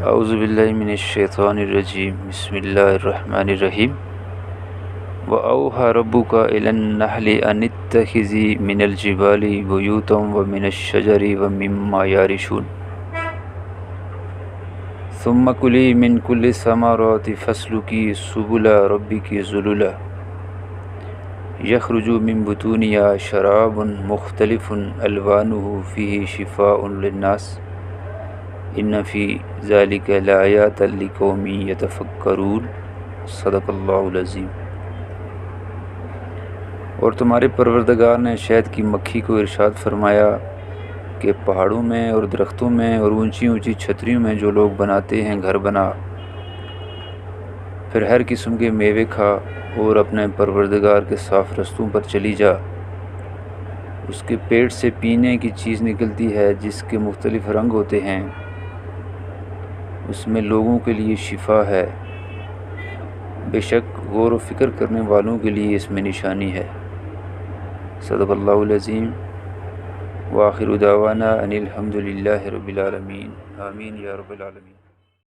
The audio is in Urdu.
اعوذ باللہ من الشیطان الرجیم بسم اللہ الرحمن الرحیم وَأَوْحَى رَبُّكَ إِلَى النَّحْلِ أَنِ اتَّخِذِي مِنَ الْجِبَالِ بُيُوتًا وَمِنَ الشَّجَرِ وَمِمَّا يَعْرِشُونَ ثُمَّ كُلِي مِنْ كُلِّ الثَّمَرَاتِ فَاسْلُكِي سُبُلَ رَبِّكِ ذُلُلًا يَخْرُجُ مِنْ بُطُونِهَا شَرَابٌ مُخْتَلِفٌ أَلْوَانُهُ فِيهِ شِفَاءٌ لِلنَّاسِ إِنَّ فِي ذَلِكَ لَآيَاتٍ لِقَوْمٍ يَتَفَكَّرُونَ صدق اللہ العظیم۔ اور تمہارے پروردگار نے شہد کی مکھی کو ارشاد فرمایا کہ پہاڑوں میں اور درختوں میں اور اونچی اونچی چھتریوں میں جو لوگ بناتے ہیں گھر بنا، پھر ہر قسم کے میوے کھا اور اپنے پروردگار کے صاف رستوں پر چلی جا۔ اس کے پیٹ سے پینے کی چیز نکلتی ہے جس کے مختلف رنگ ہوتے ہیں، اس میں لوگوں کے لیے شفا ہے، بے شک غور و فکر کرنے والوں کے لیے اس میں نشانی ہے۔ صدق اللہ العظیم۔ وآخر دعوانا ان الحمد للہ رب العالمین، آمین یا رب العالمین۔